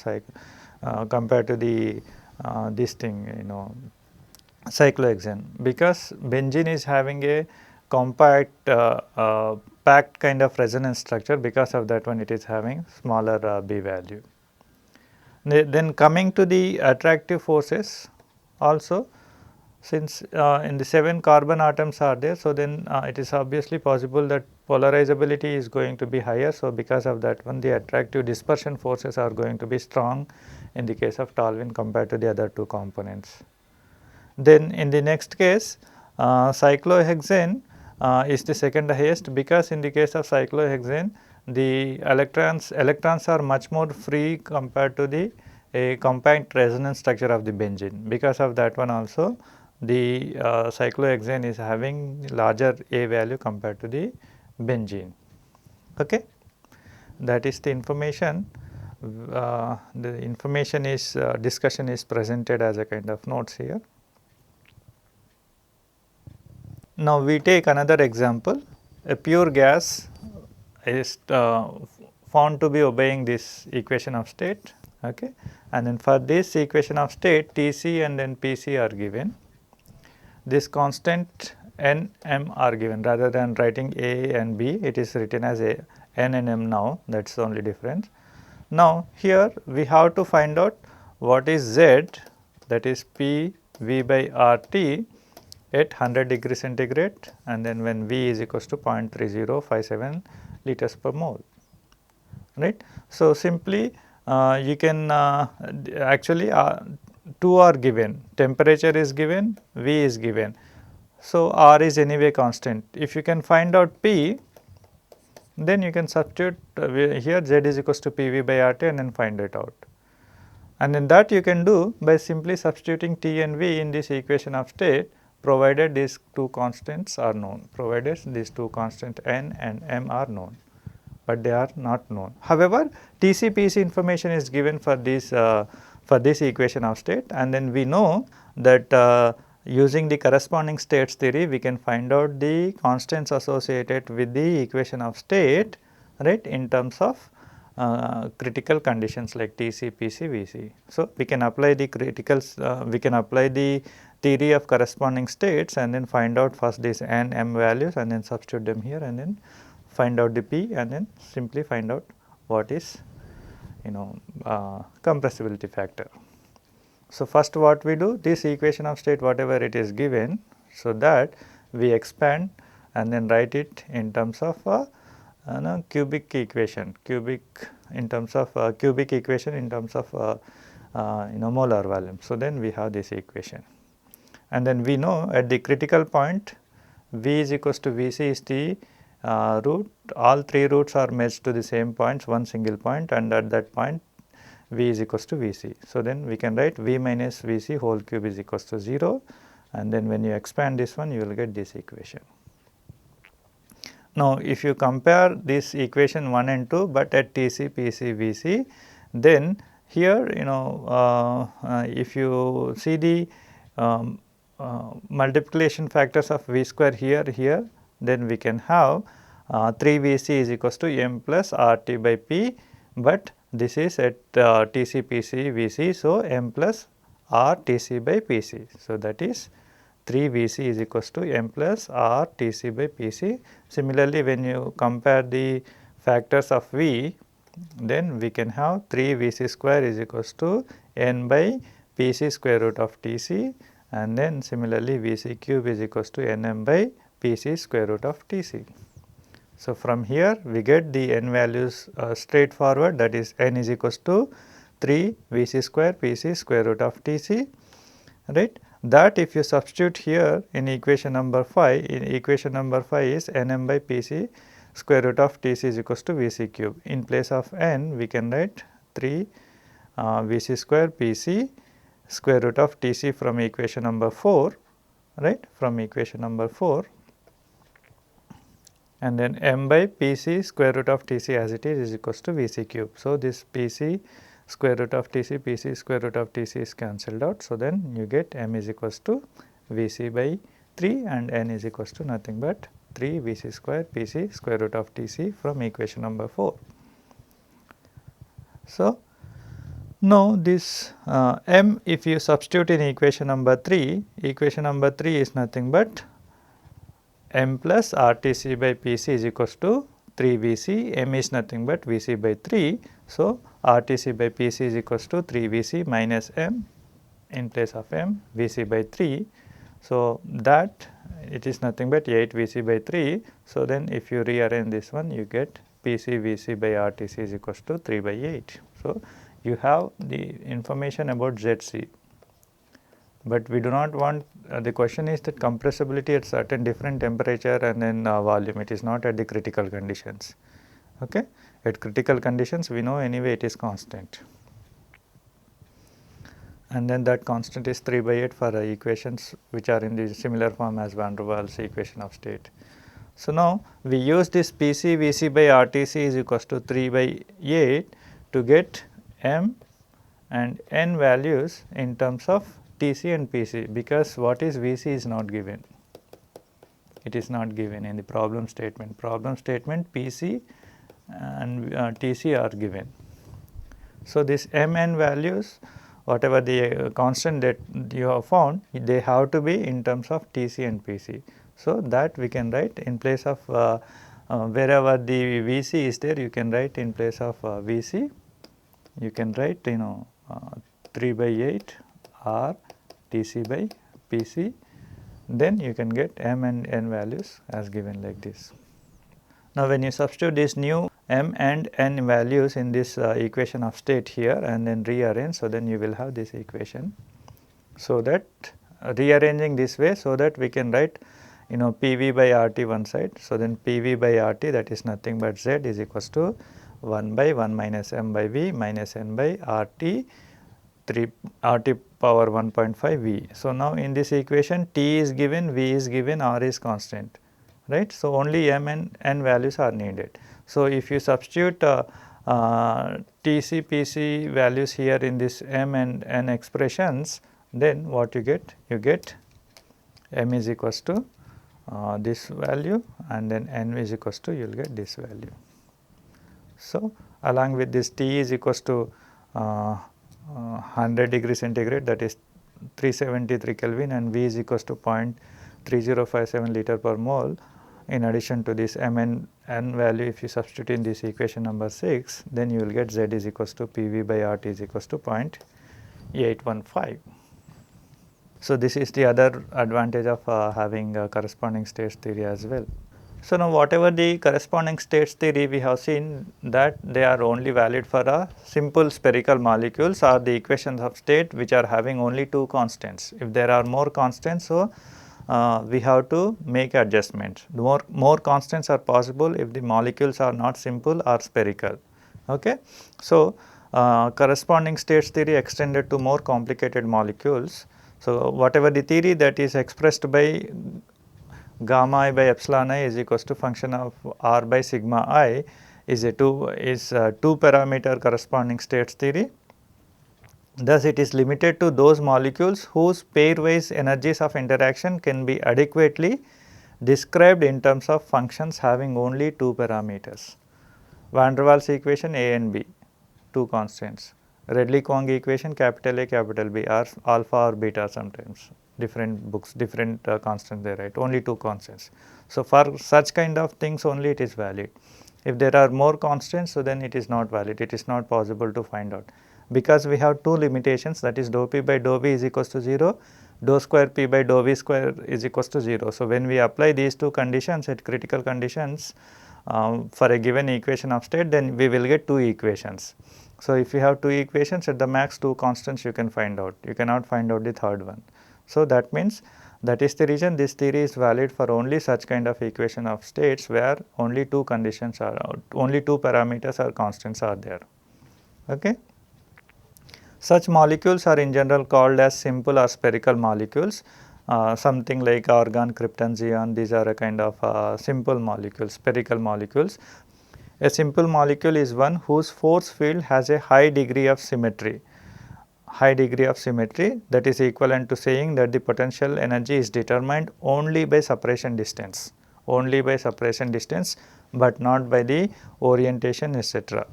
cyclohexane, because benzene is having a compact packed kind of resonance structure, because of that one it is having smaller B value. Then coming to the attractive forces also, since in the 7 carbon atoms are there, so then it is obviously possible that polarizability is going to be higher. So, because of that one the attractive dispersion forces are going to be strong in the case of toluene compared to the other two components. Then in the next case cyclohexane is the second highest, because in the case of cyclohexane the electrons are much more free compared to the compact resonance structure of the benzene. Because of that one also the cyclohexane is having larger A value compared to the benzene. Okay. That is the information. The information is discussion is presented as a kind of notes here. Now, we take another example. A pure gas is found to be obeying this equation of state, okay. And then for this equation of state Tc and then Pc are given. This constant N, M are given, rather than writing A and B it is written as a N and M now, that is the only difference. Now, here we have to find out what is Z, that is P V by R T at 100 degree centigrade, and then when V is equals to 0.3057 liters per mole, right. So, simply you can actually two are given, temperature is given, V is given. So, R is anyway constant. If you can find out P, then you can substitute here Z is equals to PV by RT and then find it out. And then that you can do by simply substituting T and V in this equation of state, provided these two constants are known, provided these two constants N and M are known, but they are not known. However, TC PC information is given for this equation of state, and then we know that using the corresponding states theory we can find out the constants associated with the equation of state, right, in terms of critical conditions like Tc, Pc, Vc. So, we can apply the we can apply the theory of corresponding states and then find out first these n, m values and then substitute them here and then find out the P and then simply find out what is compressibility factor. So, first what we do, this equation of state whatever it is given, so that we expand and then write it in terms of cubic equation, in terms of molar volume. So, then we have this equation and then we know at the critical point V is equals to Vc is the root, all three roots are merged to the same points, one single point, and at that point V is equals to Vc. So, then we can write V minus Vc whole cube is equals to 0 and then when you expand this one you will get this equation. Now, if you compare this equation 1 and 2, but at Tc, Pc, Vc, then here if you see the multiplication factors of V square here, then we can have 3 Vc is equals to m plus RT by P, but this is at Tc, Pc, Vc. So, m plus R Tc by Pc. So, that is 3 Vc is equals to m plus R Tc by Pc. Similarly, when you compare the factors of V, then we can have 3 Vc square is equals to n by Pc square root of Tc, and then similarly Vc cube is equals to nm by Pc square root of Tc. So, from here we get the n values straightforward, that is n is equals to 3 Vc square Pc square root of Tc, right. That if you substitute here in equation number 5, in equation number 5 is nm by Pc square root of Tc is equals to Vc cube. In place of n we can write 3 Vc square Pc square root of Tc from equation number 4, right, from equation number 4, and then m by Pc square root of Tc as it is equals to Vc cube. So, this Pc square root of Tc, Pc square root of Tc is cancelled out. So, then you get m is equals to Vc by 3 and n is equals to nothing but 3 Vc square Pc square root of Tc from equation number 4. So, now this m if you substitute in equation number 3 is nothing but m plus RTc by Pc is equals to 3 Vc, m is nothing but Vc by 3. So, RTc by Pc is equals to 3 Vc minus m, in place of m Vc by 3. So, that it is nothing but 8 Vc by 3. So, then if you rearrange this one you get Pc Vc by RTc is equals to 3 by 8. So, you have the information about Zc, but we do not want the question is that compressibility at certain different temperature and then volume, it is not at the critical conditions. Okay. At critical conditions we know anyway it is constant, and then that constant is 3 by 8 for equations which are in the similar form as van der Waals equation of state. So, now we use this Pc Vc by RTc is equals to 3 by 8 to get m and n values in terms of Tc and Pc, because what is Vc is not given, it is not given in the problem statement. Problem statement Pc and Tc are given. So, this m n values whatever the constant that you have found, they have to be in terms of Tc and Pc. So, that we can write in place of wherever the Vc is there, you can write in place of Vc, you can write 3 by 8 R Tc by Pc, then you can get m and n values as given like this. Now, when you substitute this new m and n values in this equation of state here and then rearrange, so then you will have this equation. So, that rearranging this way, so that we can write PV by RT one side. So, then PV by RT, that is nothing but Z is equals to 1 by 1 minus m by V minus n by RT 3 RT power 1.5 V. So, now in this equation T is given, V is given, R is constant, right. So, only m and n values are needed. So, if you substitute TC, PC values here in this m and n expressions, then what you get? You get m is equals to this value, and then n is equals to, you will get this value. So, along with this T is equals to 100 degree centigrade, that is 373 Kelvin, and V is equals to 0.3057 liter per mole. In addition to this n value, if you substitute in this equation number 6, then you will get Z is equals to PV by RT is equals to 0.815. So, this is the other advantage of having a corresponding states theory as well. So, now whatever the corresponding states theory, we have seen that they are only valid for a simple spherical molecules or the equations of state which are having only two constants. If there are more constants, so we have to make adjustments. More constants are possible if the molecules are not simple or spherical. Okay. So, corresponding states theory extended to more complicated molecules. So, whatever the theory that is expressed by gamma I by epsilon I is equals to function of r by sigma I is a two parameter corresponding states theory. Thus, it is limited to those molecules whose pairwise energies of interaction can be adequately described in terms of functions having only two parameters. Van der Waals equation A and B, two constants. Redlich-Kwong equation capital A, capital B, are alpha or beta sometimes. Different books, different constants they write, only two constants. So, for such kind of things only it is valid. If there are more constants, so then it is not valid, it is not possible to find out. Because we have two limitations, that is dou p by dou v is equals to 0, dou square p by dou v square is equals to 0. So, when we apply these two conditions at critical conditions for a given equation of state, then we will get two equations. So, if you have two equations, at the max two constants you can find out, you cannot find out the third one. So, that means that is the reason this theory is valid for only such kind of equation of states where only two conditions are out, only two parameters or constants are there. Okay. Such molecules are in general called as simple or spherical molecules, something like argon, krypton, xenon, these are a kind of simple molecules, spherical molecules. A simple molecule is one whose force field has a high degree of symmetry. High degree of symmetry, that is equivalent to saying that the potential energy is determined only by separation distance, but not by the orientation etc.,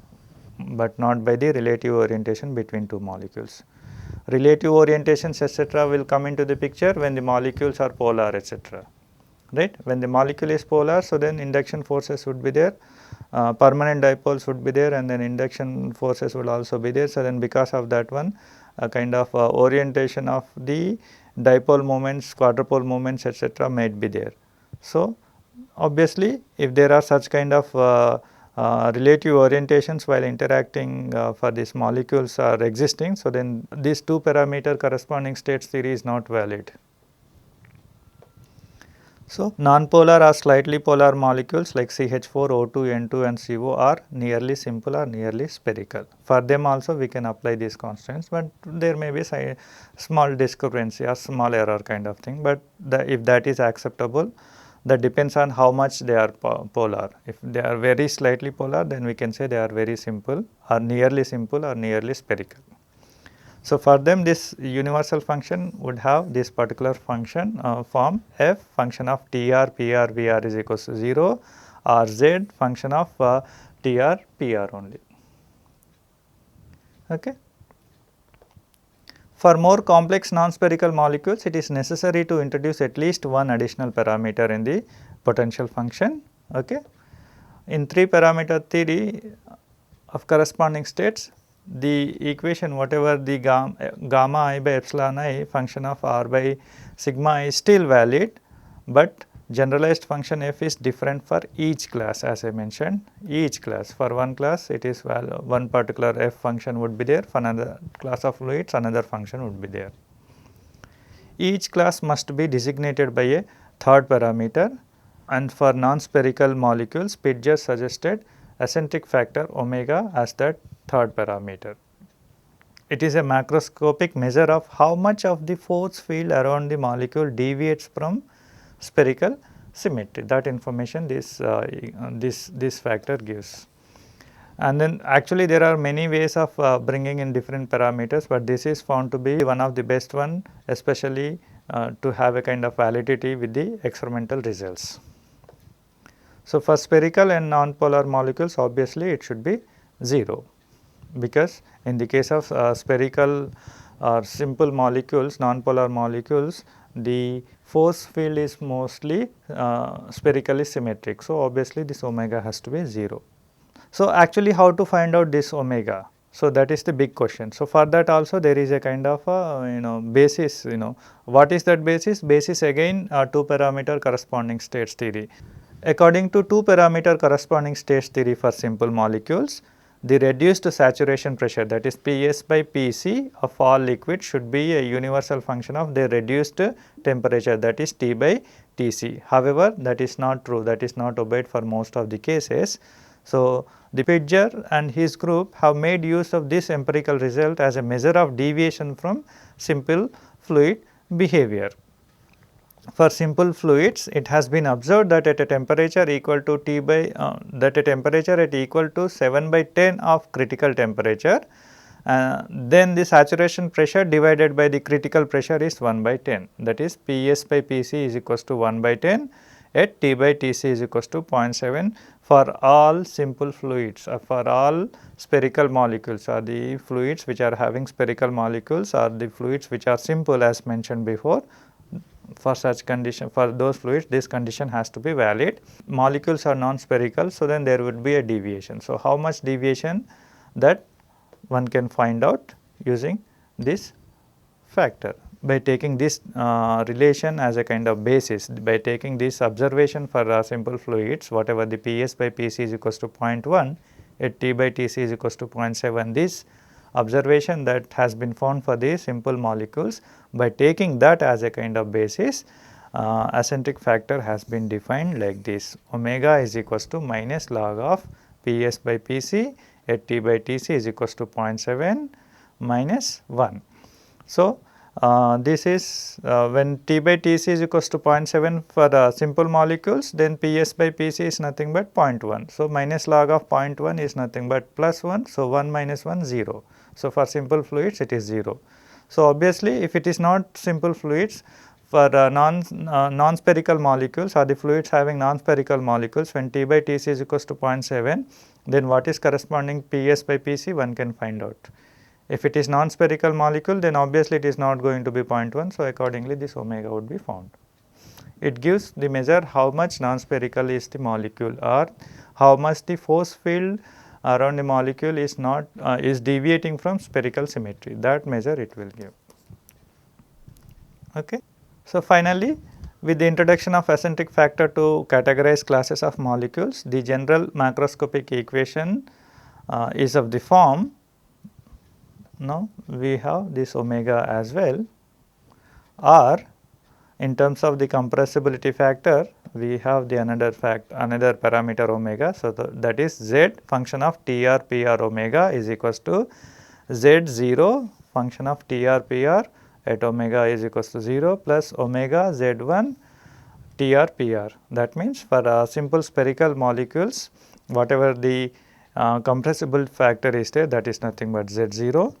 but not by the relative orientation between two molecules. Relative orientations etc. will come into the picture when the molecules are polar etc., right. When the molecule is polar, so then induction forces would be there, permanent dipoles would be there, and then induction forces will also be there. So, then because of that one, a kind of orientation of the dipole moments, quadrupole moments etc. might be there. So, obviously, if there are such kind of relative orientations while interacting for these molecules are existing, so then this two parameter corresponding states theory is not valid. So, non-polar or slightly polar molecules like CH4, O2, N2 and CO are nearly simple or nearly spherical. For them also we can apply these constants, but there may be small discrepancy or small error kind of thing, but if that is acceptable, that depends on how much they are polar. If they are very slightly polar, then we can say they are very simple or nearly spherical. So, for them this universal function would have this particular function form f function of TR, PR, VR is equals to 0 or Z function of TR, PR only. Okay. For more complex non-spherical molecules, it is necessary to introduce at least one additional parameter in the potential function. Okay. In three parameter theory of corresponding states, the equation whatever the gamma I by epsilon I function of r by sigma I is still valid, but generalized function f is different for each class, as I mentioned. Each class, for one class it is one particular f function would be there, for another class of fluids another function would be there. Each class must be designated by a third parameter, and for non-spherical molecules Pitzer suggested eccentric factor omega as that third parameter. It is a macroscopic measure of how much of the force field around the molecule deviates from spherical symmetry. That information this factor gives. And then actually there are many ways of bringing in different parameters, but this is found to be one of the best one, especially to have a kind of validity with the experimental results. So, for spherical and non-polar molecules obviously it should be 0, because in the case of spherical or simple molecules, non-polar molecules, the force field is mostly spherically symmetric. So, obviously this omega has to be 0. So, actually how to find out this omega? So, that is the big question. So, for that also there is a kind of a basis, what is that basis? Basis again 2 parameter corresponding states theory. According to 2 parameter corresponding states theory for simple molecules, the reduced saturation pressure, that is Ps by Pc of all liquids, should be a universal function of their reduced temperature, that is T by Tc. However, that is not true, that is not obeyed for most of the cases. So, the Pitzer and his group have made use of this empirical result as a measure of deviation from simple fluid behavior. For simple fluids, it has been observed that at a temperature equal to T by that a temperature at equal to 7 by 10 of critical temperature, then the saturation pressure divided by the critical pressure is 1 by 10, that is Ps by Pc is equals to 1 by 10 at T by Tc is equals to 0.7 for all simple fluids, for all spherical molecules, or the fluids which are having spherical molecules, or the fluids which are simple as mentioned before. For such condition, for those fluids, this condition has to be valid. Molecules are non-spherical, so then there would be a deviation. So, how much deviation, that one can find out using this factor by taking this relation as a kind of basis, by taking this observation for simple fluids, whatever the Ps by Pc is equals to 0.1 at T by Tc is equals to 0.7, this observation that has been found for these simple molecules, by taking that as a kind of basis, eccentric factor has been defined like this: omega is equals to minus log of Ps by Pc at T by Tc is equals to 0.7 minus 1. So, this is when T by Tc is equals to 0.7 for simple molecules, then Ps by Pc is nothing but 0.1. So, minus log of 0.1 is nothing but plus 1. So, 1 minus 1 0. So, for simple fluids it is 0. So, obviously if it is not simple fluids, for non-spherical molecules, or the fluids having non-spherical molecules, when T by Tc is equals to 0.7, then what is corresponding Ps by Pc, one can find out. If it is non-spherical molecule, then obviously it is not going to be 0.1. So, accordingly this omega would be found. It gives the measure how much non-spherical is the molecule, or how much the force field around the molecule is not is deviating from spherical symmetry. That measure it will give. Okay. So, finally, with the introduction of eccentric factor to categorize classes of molecules, the general macroscopic equation is of the form. Now, we have this omega as well, or in terms of the compressibility factor, we have the another parameter omega. So, that is z function of TR PR omega is equals to z0 function of TR PR at omega is equals to 0 plus omega z1 TR PR. That means, for simple spherical molecules, whatever the compressible factor is there, that is nothing but z0.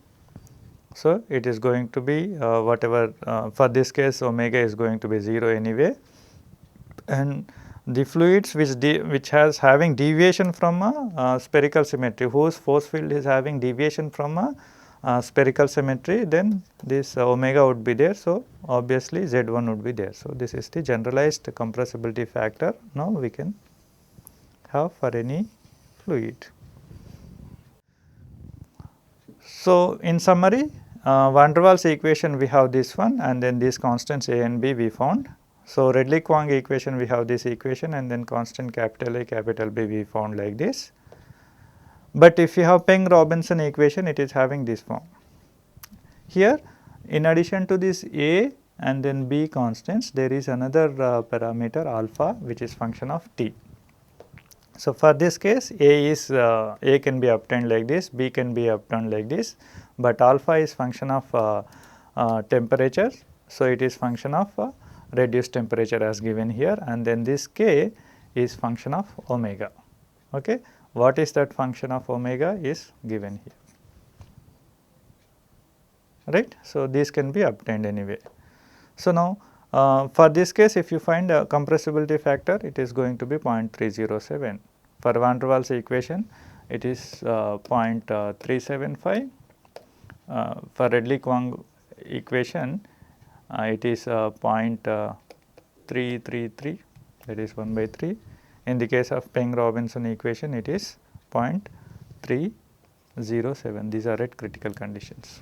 So, it is going to be whatever for this case omega is going to be 0 anyway, and the fluids which has having deviation from a spherical symmetry, whose force field is having deviation from a spherical symmetry, then this omega would be there. So, obviously Z1 would be there. So, this is the generalized compressibility factor now we can have for any fluid. So, in summary, van der Waals equation we have this one, and then these constants A and B we found. So, Redlich-Kwong equation we have this equation, and then constant capital A capital B we found like this. But if you have Peng-Robinson equation, it is having this form. Here, in addition to this A and then B constants, there is another parameter alpha which is function of T. So, for this case A can be obtained like this, B can be obtained like this, but alpha is function of temperature. So, it is function of reduced temperature as given here, and then this K is function of omega. Okay. what is that function of omega is given here, right. So, these can be obtained anyway. So, now for this case if you find a compressibility factor, it is going to be 0.307. For Van der Waals equation it is 0.375. For Redlich-Kwong equation it is 0.333, that is 1 by 3. In the case of Peng-Robinson equation it is 0.307. These are at critical conditions.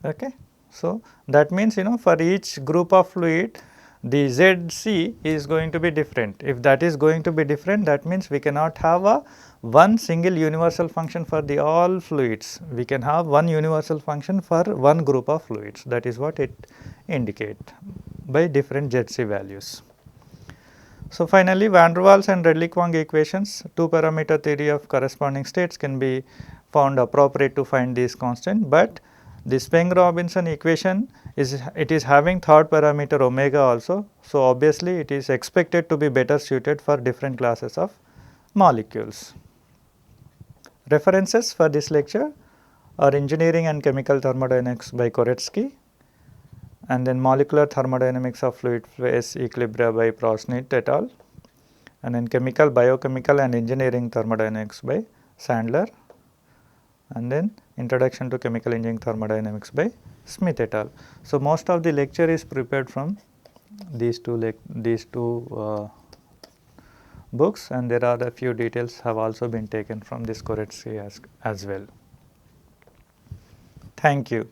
Okay. So, that means for each group of fluid the ZC is going to be different. If that is going to be different, that means we cannot have a one single universal function for the all fluids. We can have one universal function for one group of fluids. That is what it indicates by different ZC values. So, finally, Van der Waals and Redlich-Kwong equations, two parameter theory of corresponding states can be found appropriate to find these constant, but this Peng-Robinson equation is having third parameter omega also. So, obviously, it is expected to be better suited for different classes of molecules. References for this lecture are Engineering and Chemical Thermodynamics by Koretsky, and then Molecular Thermodynamics of Fluid Phase Equilibria by Prosnit et al., and then Chemical, Biochemical and Engineering Thermodynamics by Sandler, and then Introduction to Chemical Engineering Thermodynamics by Smith et al. So, most of the lecture is prepared from these two books, and there are a few details have also been taken from this Koretsky as well. Thank you.